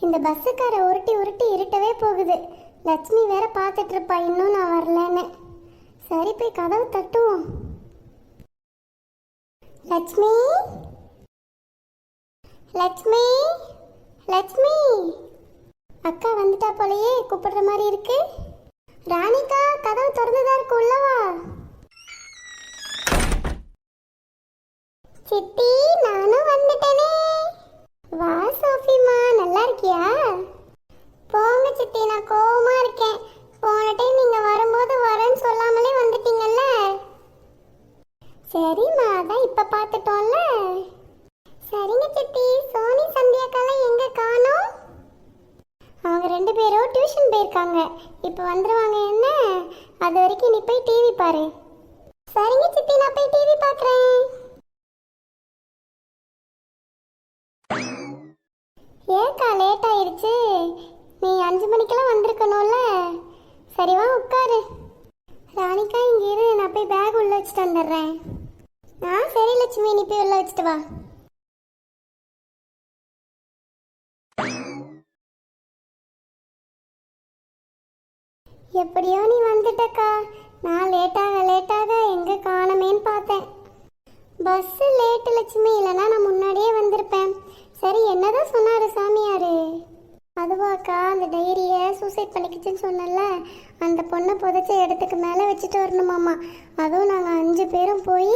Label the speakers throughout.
Speaker 1: இந்த பஸ்ஸுக்கார உருட்டி உருட்டி இருட்டவே போகுது. லட்சுமி வேற பார்த்துட்டு இருப்பா இன்னும் நான் வரலன்னு. சரி போய் கதவு தட்டுவோம். லட்சுமி, லட்சுமி, லட்சுமி. அக்கா வந்துட்டா போலயே, கூப்பிடுற மாதிரி இருக்கு. ராணிக்கா, கதவு திறந்துதான் இருக்கு, உள்ளவா. சித்தி, நானும் வந்துட்டேனே. வா சோஃபிமா, நல்லா இருக்கியா? போங்க சித்தி, நான் கோவமா இருக்கேன். போன டைம் நீங்க வரும்போது வரேன்னு சொல்லாமலே வந்துட்டீங்கல்ல. சரிம்மா, அதான் இப்ப பார்த்துட்டோம்ல. சரிங்க சித்தி. சோனி சந்தியாக்கெல்லாம் எங்க காணோம்? அவங்க 2 பேரும் டியூஷன் போயிருக்காங்க. இப்போ வந்துருவாங்க. என்ன, அது வரைக்கும் நீ போய் டிவி பாரு. சரிங்க சித்தி, நான் போய் டிவி பார்க்குறேன். ஏக்கா லேட் ஆயிடுச்சு? நீ 5 மணிக்கெல்லாம் வந்திருக்கணும்ல. சரி வா உட்காரு. ராணிக்கா இங்க இரு, நான் போய் பேக் உள்ள வச்சுட்டு வந்துடுறேன். சரி லட்சுமி, நீ போய் உள்ள வச்சுட்டு வா. எப்படியோ நீ வந்துட்டக்கா. நான் லேட்டாக எங்க காணமேன்னு பார்த்தேன். பஸ் லேட்டு லட்சுமி, இல்லைன்னா நான் முன்னாடியே வந்திருப்பேன். சரி, என்னதான் சொன்னாரு சாமியாரு? அதுவாக்கா, அந்த டைரியை சூசைட் பண்ணிக்கிச்சுன்னு சொன்னல, அந்த பொண்ணை புதைச்ச இடத்துக்கு மேலே வச்சுட்டு வரணுமாம்மா. அதுவும் நாங்கள் 5 பேரும் போய்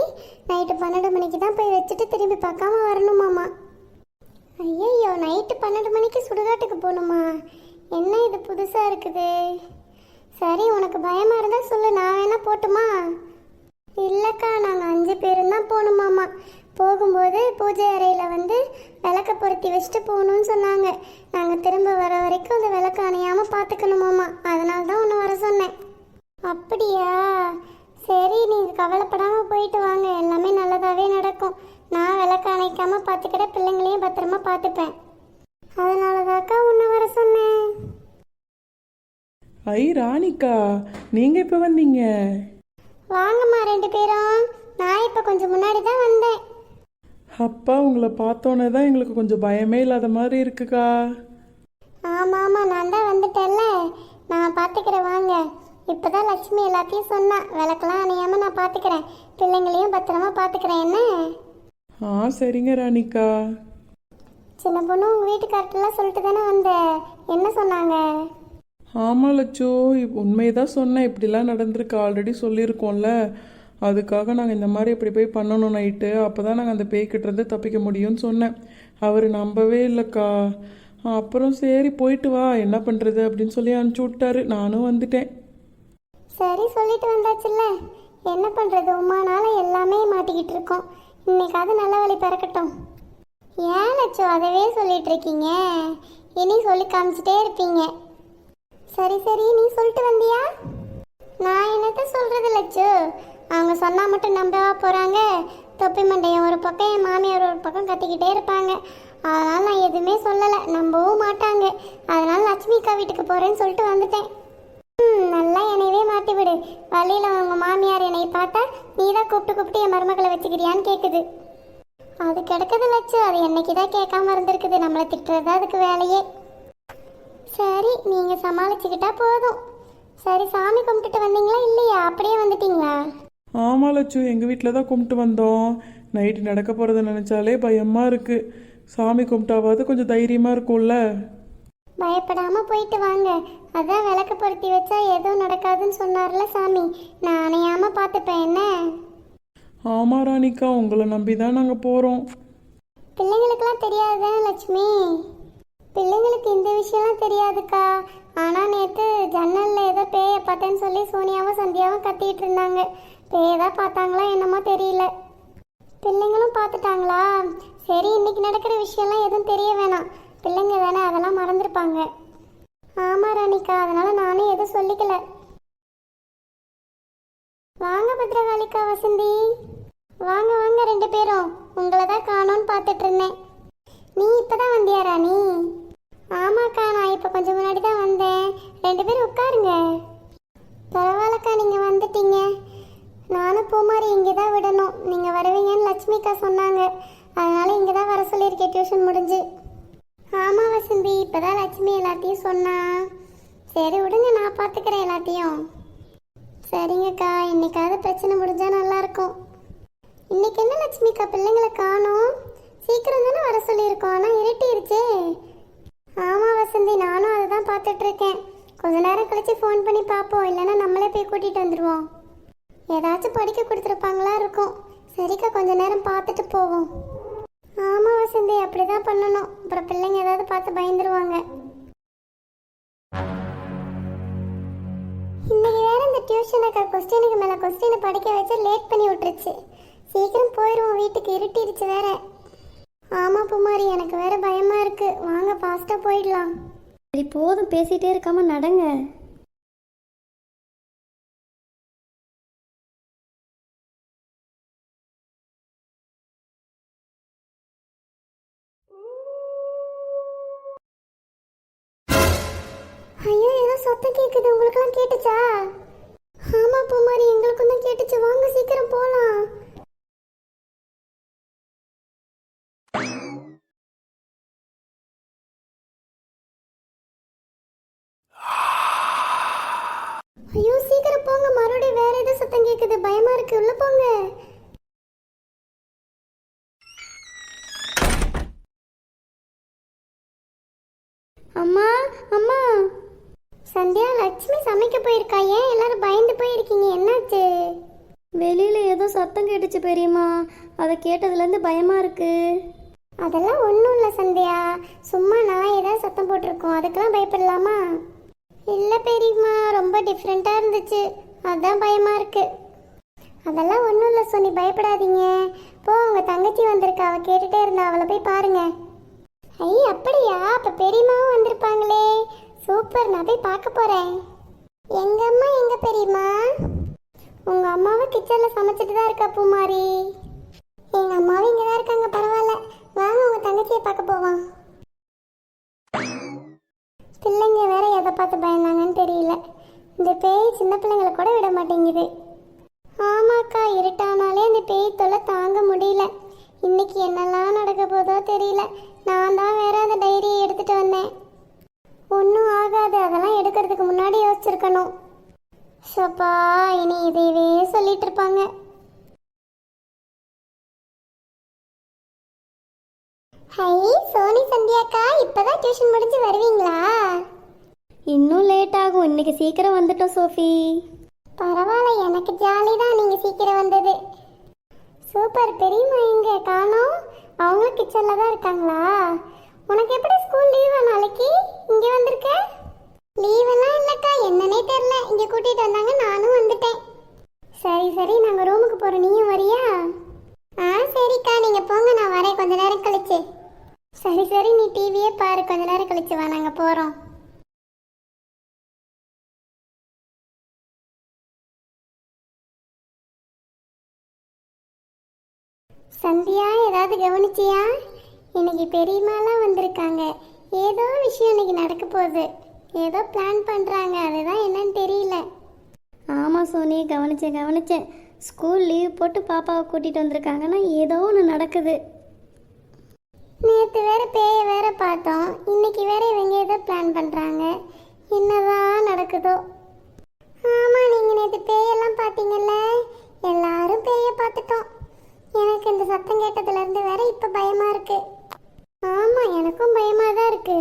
Speaker 1: நைட்டு 12 மணிக்கு தான் போய் வச்சுட்டு திரும்பி பார்க்காம வரணுமாம்மா. ஐயையோ, நைட்டு 12 மணிக்கு சுடுகாட்டுக்கு போகணுமா? என்ன இது புதுசாக இருக்குது. சரி, உனக்கு பயமாக இருந்தால் சொல்லு, நான் வேணா போட்டுமா? இல்லைக்கா, நாங்கள் 5 பேரும் தான் போகணுமாம்மா. போகும்போது பூஜை அறையில் வந்து விளக்க பொருத்தி வச்சுட்டு போகணும்னு சொன்னாங்க. நாங்கள் திரும்ப வர வரைக்கும் அந்த விளக்கு அணையாமல் பார்த்துக்கணுமாம்மா. அதனால தான் ஒன்று வர சொன்னேன். அப்படியா? சரி, நீங்கள் கவலைப்படாமல் போயிட்டு வாங்க, எல்லாமே நல்லதாகவே நடக்கும். நான் விளக்கு அணைக்காமல் பார்த்துக்கிட்ட பிள்ளைங்களையும் பத்திரமா பார்த்துப்பேன். அதனால தாக்கா ஒன்று வர சொன்னேன்.
Speaker 2: ஐ ராணிக்கா, நீங்கள் இப்போ வந்தீங்க?
Speaker 1: வாங்கம்மா 2 பேரும். நான் இப்போ கொஞ்சம் முன்னாடி தான் வந்தேன்.
Speaker 2: அப்பா, உங்களை பார்த்தோன்னே தான் எங்களுக்கு கொஞ்சம் பயமே இல்லாத மாதிரி இருக்குக்கா.
Speaker 1: ஆமாம், நான் தான் வந்துட்டேன்ல, நான் பார்த்துக்கிறேன் வாங்க. இப்போ தான் லட்சுமி எல்லாத்தையும் சொன்னா, விளக்கெல்லாம் அணையாமல் நான் பார்த்துக்கிறேன், பிள்ளைங்களையும் பத்திரமா பார்த்துக்கிறேன். என்ன?
Speaker 2: சரிங்க ராணிக்கா.
Speaker 1: சின்ன பொண்ணு, உங்கள் வீட்டுக்கார்ட்டெல்லாம் சொல்லிட்டு தானே வந்த, என்ன சொன்னாங்க?
Speaker 2: ஆமாம் லட்சோ, உண்மையதான் சொன்னேன். இப்படிலாம் நடந்திருக்கு, ஆல்ரெடி சொல்லியிருக்கோம்ல. அதுக்காக நாங்கள் இந்த மாதிரி இப்படி போய் பண்ணணும் நைட்டு. அப்போ தான் நாங்கள் அந்த பேய்கிட்டேருந்து தப்பிக்க முடியும்னு சொன்னேன். அவர் நம்பவே இல்லைக்கா. அப்புறம் சரி போயிட்டு வா, என்ன பண்ணுறது அப்படின்னு சொல்லி அனுப்பிச்சி விட்டாரு. நானும் வந்துட்டேன்.
Speaker 1: சரி, சொல்லிட்டு வந்தாச்சுல்ல, என்ன பண்ணுறது, உமானால எல்லாமே மாட்டிக்கிட்டு இருக்கோம். இன்னைக்காவது நல்ல வழி பிறக்கட்டும். ஏன் லட்சோ அதவே சொல்லிட்டு இருக்கீங்க? இனி சொல்லி காமிச்சிட்டே இருப்பீங்க. சரி சரி, நீ சொல்லிட்டு வந்தியா? நான் என்னத்த சொல்கிறது லட்சு, அவங்க சொன்னால் மட்டும் நம்பவா போகிறாங்க? தொப்பி மண்டையன் ஒரு பக்கம், என் மாமியார் ஒரு பக்கம் கத்திக்கிட்டே இருப்பாங்க. அதனால் நான் எதுவுமே சொல்லலை, நம்பவும் மாட்டாங்க. அதனால் லட்சுமிக்கா வீட்டுக்கு போகிறேன்னு சொல்லிட்டு வந்துட்டேன். நல்லா என்னையவே மாட்டி விடு. வழியில் உங்கள் மாமியார் என்னை பார்த்தா நீ தான் கூப்பிட்டு என் மருமகளை வச்சுக்கிறியான்னு கேட்குது. அது கிடக்குது லட்சு, அது என்னைக்கு தான் கேட்காம இருந்திருக்குது. நம்மளை திட்டுறது தான் அதுக்கு வேலையே. சரி, நீங்கள் சமாளிச்சுக்கிட்டா போதும். சரி, சாமி கும்பிட்டுட்டு வந்தீங்களா இல்லையா? அப்படியே வந்துட்டீங்களா?
Speaker 2: ஆமாம் லட்சு, எங்கள் வீட்டில் தான் கும்பிட்டு வந்தோம். நைட்டு நடக்க போகிறத நினச்சாலே பயமாக இருக்குது. சாமி கும்பிட்டாவது கொஞ்சம் தைரியமாக இருக்கும்ல.
Speaker 1: பயப்படாமல் போயிட்டு வாங்க. அதான் விளக்கு பொருத்தி வச்சா எதுவும் நடக்காதுன்னு சொன்னார்ல சாமி, நான் அணையாமல் பார்த்துப்பேன். என்ன?
Speaker 2: ஆமாம் ராணிக்கா, உங்களை நம்பி தான் நாங்கள் போகிறோம்.
Speaker 1: பிள்ளைங்களுக்கெல்லாம் தெரியாதுதானே லட்சுமி? பிள்ளைங்களுக்கு இந்த விஷயம்லாம் தெரியாதுக்கா. ஆனால் நேற்று ஜன்னலில் ஏதோ பேயை பார்த்தேன்னு சொல்லி சோனியாவும் சந்தியாவும் கத்திக்கிட்டு இருந்தாங்க. பேயை தான் பார்த்தாங்களா என்னமோ தெரியல. பிள்ளைங்களும் பார்த்துட்டாங்களா? சரி, இன்னைக்கு நடக்கிற விஷயம்லாம் எதுவும் தெரிய வேணாம். பிள்ளைங்க தானே, அதெல்லாம் மறந்துருப்பாங்க. ஆமாம் ராணிக்கா, அதனால் நானே எதுவும் சொல்லிக்கல. வாங்க பத்ரகாளிக்கா, வசந்தி வாங்க வாங்க 2 பேரும். உங்களை தான் காணோன்னு பார்த்துட்டு இருந்தேன். நீ இப்போ தான் வந்தியா ராணி? ஆமாக்கா, நான் இப்போ கொஞ்சம் முன்னாடி தான் வந்தேன். 2 பேரும் உட்காருங்க. பரவாயில்லக்கா, நீங்கள் வந்துட்டீங்க. நானும் பூமாரி இங்கே தான் விடணும், நீங்கள் வருவீங்கன்னு லட்சுமிக்கா சொன்னாங்க. அதனால் இங்கே தான் வர சொல்லியிருக்கேன் டியூஷன் முடிஞ்சு. ஆமாம் வசந்தி, இப்பதான் லட்சுமி எல்லாத்தையும் சொன்னா. சரி விடுங்க, நான் பார்த்துக்கிறேன் எல்லாத்தையும். சரிங்கக்கா, இன்னைக்காவது பிரச்சனை முடிஞ்சா நல்லா இருக்கும். இன்னைக்கு என்ன லட்சுமிக்கா பிள்ளைங்களை காணோம்? சீக்கிரம் தானே வர சொல்லியிருக்கோம், ஆனால் இருட்டிருச்சே. ஆமாம் வசந்தி, நானும் அதை தான் பார்த்துட்டு இருக்கேன். கொஞ்ச நேரம் கழிச்சு ஃபோன் பண்ணி பார்ப்போம், இல்லைன்னா நம்மளே போய் கூட்டிகிட்டு வந்துடுவோம். ஏதாச்சும் படிக்க கொடுத்துருப்பாங்களா இருக்கும். சரிக்கா, கொஞ்ச நேரம் பார்த்துட்டு போவோம். ஆமாம் வசந்தி, அப்படி தான் பண்ணணும். அப்புறம் பிள்ளைங்க ஏதாவது பார்த்து பயந்துருவாங்க. இன்னைக்கு வேற இந்த டியூஷனுக்கு கொஸ்டினுக்கு மேலே கொஸ்டினை படிக்க வச்சு லேட் பண்ணி விட்டுருச்சு. சீக்கிரம் போயிடுவோம், வீட்டுக்கு இருட்டிருச்சு வேற. ஆமாம் பூமாரி, எனக்கு வேற பயமா இருக்கு. வாங்க ஃபாஸ்ட்டாக போயிடலாம்.
Speaker 3: சரி போதும், பேசிகிட்டே இருக்காம நடங்க.
Speaker 1: ஐயோ, ஏதோ சத்தம் கேட்குது. உங்களுக்குலாம் கேட்டுச்சா? ஆமாம் பூமாரி, எங்களுக்கும் தான் கேட்டுச்சு. வாங்க சீக்கிரம் போகலாம். ஐயோ சீக்கிரம் போங்க, மறுபடியும் வேற ஏதோ சத்தம் கேக்குது. பயமா இருக்கு, உள்ள போங்க.
Speaker 3: அம்மா அம்மா.
Speaker 1: சந்தியா, லட்சுமி சமைக்க போயிருக்கா. ஏன் எல்லாரும் பயந்து போயிருக்கீங்க? என்னாச்சு?
Speaker 3: வெளியில் ஏதோ சத்தம் கேட்டுச்சு பெரியம்மா, அதை கேட்டதுலேருந்து பயமாக இருக்கு.
Speaker 1: அதெல்லாம் ஒன்றும் இல்லை சந்தியா, சும்மா நான் ஏதாவது சத்தம் போட்டிருக்கோம், அதுக்கெல்லாம் பயப்படலாமா? இல்லை பெரியம்மா, ரொம்ப டிஃப்ரெண்ட்டாக இருந்துச்சு, அதான் பயமாக இருக்கு. அதெல்லாம் ஒன்றும் இல்லை சோனி, பயப்படாதீங்க. போ, உங்கள் தங்கச்சி வந்திருக்கா, அவள் கேட்டுகிட்டே இருந்தா, அவளை போய் பாருங்க. ஐ அப்படியா? அப்போ பெரியம்மாவும் வந்திருப்பாங்களே. சூப்பர், நான் போய் பார்க்க போகிறேன். எங்கள் அம்மா எங்கே பெரியம்மா? உங்கள் அம்மாவும் கிச்சனில் சமைச்சிட்டு தான் இருக்கா பூமாரி. எங்கள் அம்மாவும் இங்கே தான் இருக்காங்க. பரவாயில்ல, வாங்க உங்கள் தங்கச்சியை பார்க்க போவோம். பிள்ளைங்க வேற எதை பார்த்து பயந்தாங்கன்னு தெரியல. இந்த பேய் சின்ன பிள்ளைங்களை கூட விட மாட்டேங்குது. ஆமாக்கா, இருட்டானாலே அந்த பேய் தொல்லை தாங்க முடியல. இன்னைக்கு என்னெல்லாம் நடக்க போதோ தெரியல. நான் தான் வேற அந்த டைரியை எடுத்துட்டு வந்தேன். ஒன்றும் ஆகாது, அதெல்லாம் எடுக்கிறதுக்கு முன்னாடி யோசிச்சிருக்கணும். ஷப்பா, இனி இதையவே சொல்லிட்டு இருப்பாங்க. ஹை சோனி, சந்தியாக்கா, இப்பதான் டியூஷன் முடிஞ்சு வருவீங்களா?
Speaker 3: இன்னும் லேட் ஆகும், இன்னைக்கு சீக்கிரம் வந்துட்டோம் சோஃபி.
Speaker 1: பரவாயில்ல, எனக்கு ஜாலி தான் நீங்க சீக்கிரம் வந்தது. சூப்பர். பெரியம்மா எங்க காணோம்? அவங்களும் கிச்சன்ல தான் இருக்காங்களா? உனக்கு எப்படி ஸ்கூல் லீவா நாளைக்கு? இங்க வந்திருக்க? லீவெல்லாம் இல்லக்கா, என்னன்னே தெரியல, இங்க கூட்டிட்டு வந்தாங்க, நானும் வந்துட்டேன். சரி சரி, நாங்க ரூமுக்கு போறோம், நீயும் வரியா? சரிக்கா, நீங்க போங்க, நான் வரேன் கொஞ்ச நேரம் கழிச்சு. சரி சரி, நீ டிவியே பாரு, கொஞ்ச நேரம் கழிச்சு வா, நாங்க போறோம். சந்தியா, ஏதாவது கவனிச்சியா? இன்னைக்கு பெரியம்மாலாம் வந்திருக்காங்க. ஏதோ விஷயம் இன்னைக்கு நடக்க போகுது. ஏதோ பிளான் பண்ணுறாங்க, அதுதான் என்னன்னு தெரியல.
Speaker 3: ஆமாம் சோனி, கவனிச்சேன். ஸ்கூல் லீவ் போட்டு பாப்பாவை கூட்டிகிட்டு வந்திருக்காங்கன்னா ஏதோ ஒன்று நடக்குது.
Speaker 1: நேற்று வேற பேய வேற பார்த்தோம், இன்னைக்கு வேற இவங்க ஏதோ பிளான் பண்ணுறாங்க. என்னதான் நடக்குதோ. ஆமாம், நீங்கள் நேற்று பேயெல்லாம் பார்த்தீங்கல்ல, எல்லாரும் பேய பார்த்துட்டோம். எனக்கு இந்த சத்தம் கேட்டதுலேருந்து வேற இப்போ பயமாக இருக்கு. ஆமாம், எனக்கும் பயமாக தான் இருக்கு.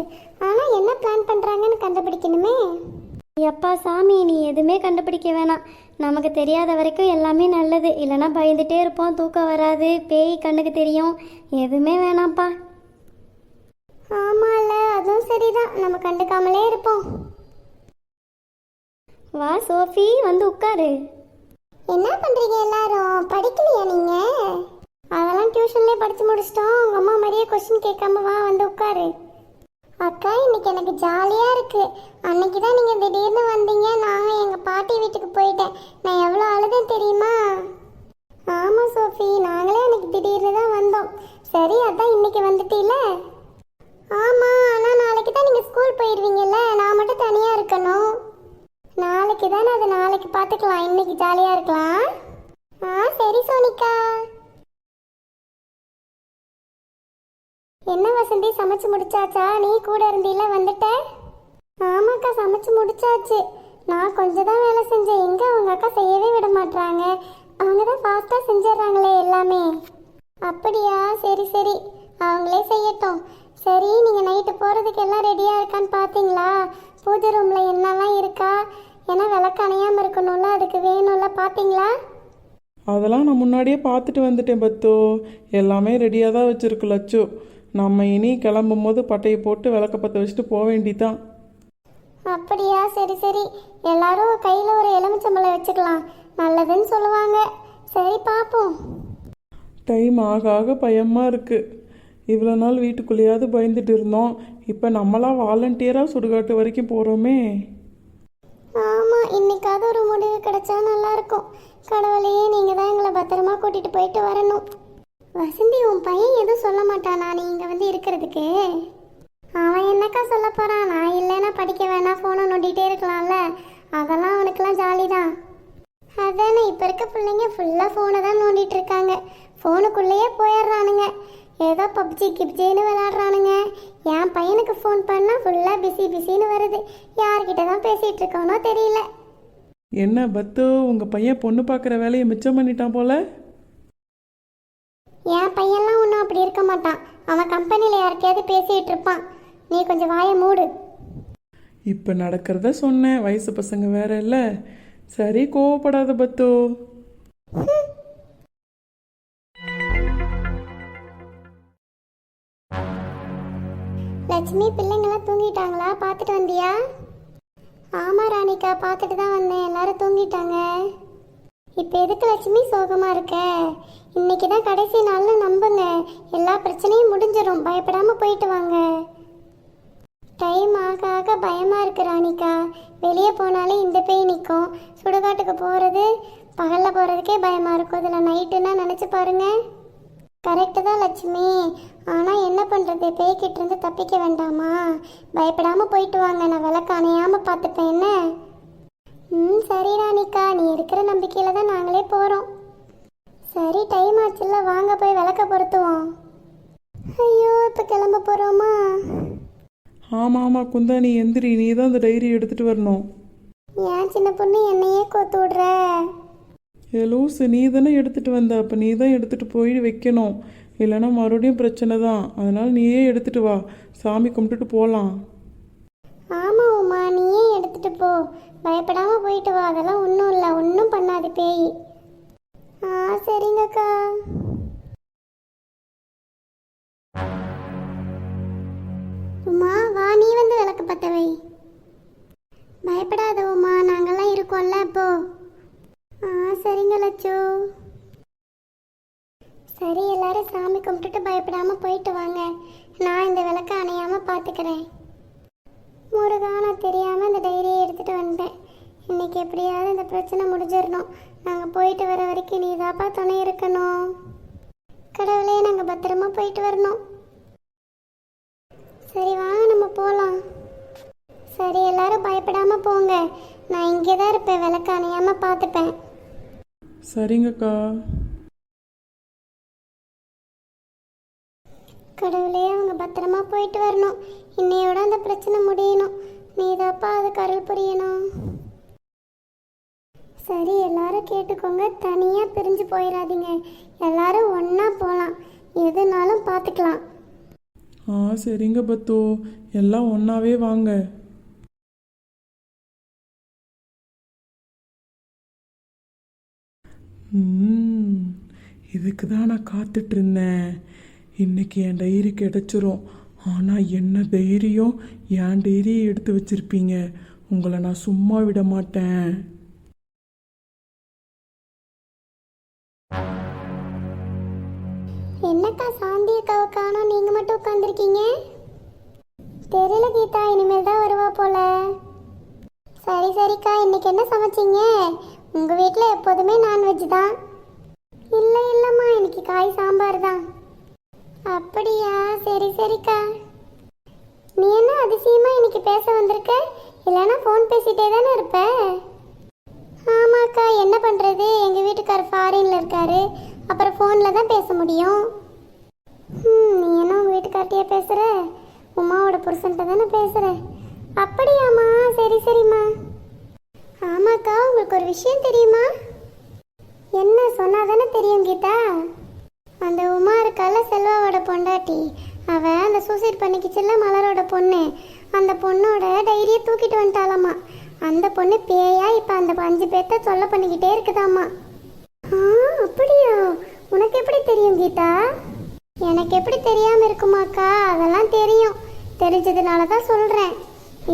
Speaker 1: ஆனால் என்ன பிளான் பண்ணுறாங்கன்னு கண்டுபிடிக்கணுமே.
Speaker 3: எப்பா சாமி, நீ எதுவுமே கண்டுபிடிக்க வேணாம். நமக்கு தெரியாத வரைக்கும் எல்லாமே நல்லது. இல்லைன்னா பயந்துட்டே இருப்போம், தூக்கம் வராது, பேய் கண்ணுக்கு தெரியும். எதுவுமே வேணாம்ப்பா.
Speaker 1: ஆமால, அதுவும் சரிதான், நம்ம கண்டுக்காமலே இருப்போம்.
Speaker 3: வா சோஃபி, வந்து உட்காரு.
Speaker 1: என்ன பண்றீங்க எல்லாரும்? படிக்கலையா நீங்க? அதெல்லாம் டியூஷன்லயே படிச்சு முடிச்சிட்டோம். உங்க அம்மா மாதிரியே கொஸ்டின் கேட்காம வா, வந்து உட்காரு. அக்கா, இன்னைக்கு எனக்கு ஜாலியா இருக்கு. அன்னைக்கு தான் நீங்க திடீர்னு வந்தீங்க, நான் எங்க பாட்டி வீட்டுக்கு போயிட்டேன். நான் எவ்வளோ அழுதேன் தெரியுமா? ஆமா சோஃபி, நாங்களே அன்னைக்கு திடீர்னு தான் வந்தோம். சரி, அதான் இன்னைக்கு வந்துட்டீல. ஆமா, ஆனா நாளைக்கு தான் நீங்க ஸ்கூல் போயிடுவீங்கல்ல, நான் மட்டும் தனியா இருக்கணும். நாளைக்கு தானே, அது நாளைக்கு பார்த்துக்கலாம், இன்னைக்கு ஜாலியாக இருக்கலாம். சரி சோனிகா. என்ன வசந்தி, சமைச்சு முடிச்சாச்சா? நீ கூட இருந்தீல, வந்துட்ட? ஆமாக்கா, சமைச்சு முடிச்சாச்சு. நான் கொஞ்சம் தான் வேலை செஞ்சேன். எங்க அவங்க அக்கா செய்யவே விட மாட்டாங்க. அவங்க தான் ஃபாஸ்ட்டாக செஞ்சிடறாங்களே எல்லாமே. அப்படியா? சரி சரி, அவங்களே செய்யட்டும். சரி, நீங்கள் நைட்டு போகிறதுக்கு எல்லாம் ரெடியாக இருக்கான்னு பார்த்தீங்களா? பூஜை ரூமில் என்னெல்லாம் இருக்கா? ஏன்னா விளக்கு அணையாமல் இருக்கணும்ல, அதுக்கு வேணும்ல, பார்த்தீங்களா?
Speaker 2: அதெல்லாம் நான் முன்னாடியே பார்த்துட்டு வந்துட்டேன் பத்து. எல்லாமே ரெடியாக தான் வச்சுருக்கு லட்சு. நம்ம இனி கிளம்பும் போது பட்டையை போட்டு விளக்க பற்ற வச்சுட்டு போக வேண்டிதான்.
Speaker 1: அப்படியா? சரி சரி, எல்லாரும் கையில் ஒரு எலுமிச்சம்பழம் வச்சுக்கலாம், நல்லதுன்னு சொல்லுவாங்க. சரி, பார்ப்போம்.
Speaker 2: டைம் ஆக ஆக பயமாக இருக்குது. இவ்வளோ நாள் வீட்டுக்குள்ளேயாவது பயந்துட்டு இருந்தோம். இப்போ நம்மளாம் வாலண்டியராக சுடுகாட்டு வரைக்கும் போகிறோமே.
Speaker 1: ஆமாம், இன்னைக்காவது ஒரு முடிவு கிடைச்சா நல்லா இருக்கும். கடவுளே, நீங்கள் தான் எங்களை பத்திரமா கூட்டிகிட்டு போயிட்டு வரணும். வசந்தி, உன் பையன் எதுவும் சொல்ல மாட்டானா நீ இங்கே வந்து இருக்கிறதுக்கு? அவன் என்னக்கா சொல்ல போகிறான்? நான் இல்லைன்னா படிக்க வேணாம், ஃபோனை நோண்டிகிட்டே இருக்கலாம்ல. அதெல்லாம் அவனுக்கெல்லாம் ஜாலி தான். அதானே, இப்போ இருக்க பிள்ளைங்க ஃபுல்லாக ஃபோனை தான் நோண்டிட்டு இருக்காங்க. ஃபோனுக்குள்ளேயே போயிடுறானுங்க. ஏதோ பப்ஜி கிப்ஜின்னு விளாட்றானுங்க. என் பையனுக்கு ஃபோன் பண்ணால் ஃபுல்லாக பிஸி பிஸின்னு வருது. யார்கிட்ட தான் பேசிகிட்டு இருக்கானோ தெரியல.
Speaker 2: என்ன பத்து, உங்கள் பையன் பொண்ணு பார்க்குற வேலையை மிச்சம் பண்ணிட்டான் போல.
Speaker 1: என் பையன்லாம் ஒன்றும் அப்படி இருக்க மாட்டான். அவன் கம்பெனியில் யார்கிட்டயாவது பேசிகிட்டு இருப்பான். நீ கொஞ்சம் வாயை மூடு.
Speaker 2: இப்போ நடக்கிறத சொன்னேன், வயசு பசங்க வேற இல்லை. சரி, கோவப்படாத பத்து.
Speaker 1: லட்சுமி, பிள்ளைங்களாம் தூங்கிட்டாங்களா? பார்த்துட்டு வந்தியா? ஆமாம் ராணிக்கா, பார்த்துட்டு தான் வந்தேன். எல்லாரும் தூங்கிட்டாங்க. இப்போ எதுக்கு லட்சுமி சோகமாக இருக்க? இன்னைக்கு தான் கடைசி நாள்னு நம்புங்க. எல்லா பிரச்சனையும் முடிஞ்சிடும். பயப்படாமல் போயிட்டு வாங்க. டைம் ஆக ஆக பயமாக இருக்கு ராணிக்கா. வெளியே போனாலே இந்த பேய் நிற்கும். சுடுகாட்டுக்கு போகிறது, பகலில் போகிறதுக்கே பயமாக இருக்கும். இதில் நைட்டுன்னா நினச்சி பாருங்க. கரெக்டு தான் லட்சுமி. ஆனால் என்ன பண்ணுறது, பேய்கிட்ட இருந்து தப்பிக்க வேண்டாமா? பயப்படாமல் போயிட்டு வாங்க. நான் விளக்கு அணையாமல் பார்த்துப்பேன். என்ன? சரி ராணிக்கா, நீ இருக்கிற நம்பிக்கையில் தான் நாங்களே போகிறோம். சரி, டைம் ஆச்சுல்ல, வாங்க போய் விளக்க பொருத்துவோம். ஐயோ, இப்போ கிளம்ப போகிறோமா?
Speaker 2: ஆமாம் ஆமாம் குந்தா, நீ எந்திரி. நீ தான் அந்த டைரி எடுத்துகிட்டு வரணும்.
Speaker 1: ஏன் சின்ன பொண்ணு என்னையே கோத்து விடுற?
Speaker 2: லூசு, நீ தானே எடுத்துகிட்டு வந்த. அப்போ நீ தான் எடுத்துகிட்டு போய் வைக்கணும். இல்லைன்னா மறுபடியும் பிரச்சனை தான். அதனால் நீயே எடுத்துகிட்டு வா, சாமி கும்பிட்டுட்டு போகலாம்.
Speaker 1: ஆமாம் உமா, நீயே எடுத்துகிட்டு போ. பயப்படாமல் போயிட்டு வா. அதெல்லாம் ஒன்றும் இல்லை, ஒன்றும் பண்ணாது பேய். சரிங்கக்கா. உமா, வா, நீ வந்து விளக்கு பற்ற வை. பயப்படாத உமா, நாங்கள்லாம் இருக்கோம்ல இப்போ. சரிங்க லட்சு. சரி, எல்லாரும் சாமி கும்பிட்டுட்டு பயப்படாமல் போயிட்டு வாங்க. நான் இந்த விளக்க அணையாமல் பார்த்துக்கிறேன். முருகா, நான் தெரியாமல் இந்த டைரியை எடுத்துகிட்டு வந்தேன். இன்னைக்கு எப்படியாவது இந்த பிரச்சனை முடிஞ்சிடணும். நாங்கள் போயிட்டு வர வரைக்கும் நீ தாப்பா துணை இருக்கணும். கடவுளே, நாங்கள் பத்திரமா போயிட்டு வரணும். சரி, வாங்க நம்ம போகலாம். சரி, எல்லாரும் பயப்படாமல் போங்க. நான் இங்கே தான் இருப்பேன், விளக்கு அணையாமல் பார்த்துப்பேன்.
Speaker 2: சரிங்கக்கா.
Speaker 1: கடவுளே, அவங்க பத்திரமா போயிட்டு வரணும். இன்னையோட அந்த பிரச்சனை முடியணும். நீதாப்பா அதுக்கு அருள் புரியணும். சரி, எல்லாரும் கேட்டுக்கோங்க. தனியாக பிரிஞ்சு போயிடாதீங்க. எல்லாரும் ஒன்றா போகலாம். எதுனாலும் பார்த்துக்கலாம்.
Speaker 2: சரிங்க பத்து, எல்லாம் ஒன்றாவே வாங்க. இதுக்கு தான் நான் காத்துட்டு இருந்தேன். இன்னைக்கு என் டைரி கிடைச்சிரும். ஆனால் என்ன தைரியம், என் டைரியை எடுத்து வச்சிருப்பீங்க. உங்களை நான் சும்மா விட மாட்டேன்.
Speaker 1: என்னக்கா, சாந்தி அக்காவை காணோம், நீங்கள் மட்டும் உட்காந்துருக்கீங்க? தெரியல கீதா, இனிமேல் தான் வருவா போல. சரி சரிக்கா, இன்னைக்கு என்ன சமைச்சிங்க? உங்கள் வீட்டில் எப்போதுமே நான்வெஜ் தான். இல்லை இல்லைம்மா, இன்னைக்கு காய் சாம்பார் தான். அப்படியா? சரி சரிக்கா. நீ என்ன அதிசயமாக இன்னைக்கு பேச வந்திருக்க? இல்லைன்னா ஃபோன் பேசிகிட்டே தானே இருப்ப? ஆமாக்கா, என்ன பண்ணுறது, எங்கள் வீட்டுக்காரர் ஃபாரினில் இருக்காரு. அப்புறம் ஃபோனில் தான் பேச முடியும். நீ என்ன உங்கள் வீட்டுக்கார்ட்டியா புருஷன்ட்ட தானே பேசுகிறேன். அப்படியாம்மா, சரி சரிம்மா. ஆமாக்கா, உங்களுக்கு ஒரு விஷயம் தெரியுமா? என்ன சொன்னா தானே தெரியும் கீதா. அந்த உமா இருக்கால, செல்வாவோட பொண்டாட்டி, அவன் அந்த சூசைட் பண்ணிக்கிச்சுல்ல மலரோட பொண்ணு, அந்த பொண்ணோட டைரியை தூக்கிட்டு வந்துட்டாலாமா. அந்த பொண்ணு பேயா இப்போ அந்த 5 பேர்த்த தொல்லை பண்ணிக்கிட்டே இருக்குதாம்மா. அப்படியா? உனக்கு எப்படி தெரியும் கீதா? எனக்கு எப்படி தெரியாமல் இருக்குமாக்கா? அதெல்லாம் தெரியும், தெரிஞ்சதுனால தான் சொல்கிறேன்.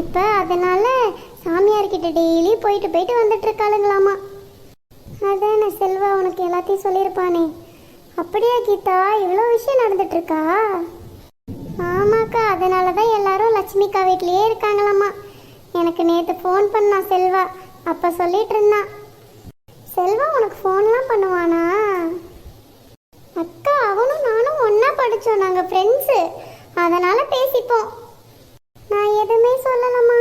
Speaker 1: இப்போ அதனால சாமியார்கிட்ட டெய்லி போயிட்டு போயிட்டு வந்துட்டு இருக்காளுங்களாமா. அதானே செல்வா உனக்கு எல்லாத்தையும் சொல்லியிருப்பானே. அப்படியா கீதா, இவ்வளோ விஷயம் நடந்துட்டு இருக்கா? ஆமாக்கா, அதனால தான் எல்லாரும் லட்சுமிக்கா வீட்லேயே இருக்காங்களாம்மா. எனக்கு நேற்று ஃபோன் பண்ணான் செல்வா, அப்போ சொல்லிட்டு இருந்தான். செல்வா உனக்கு ஃபோன்லாம் பண்ணுவானா? அக்கா, அவனும் நானும் ஒன்றா படித்தோம், நாங்கள் ஃப்ரெண்ட்ஸு, அதனால் பேசிப்போம். நான் எதுவுமே சொல்லலம்மா.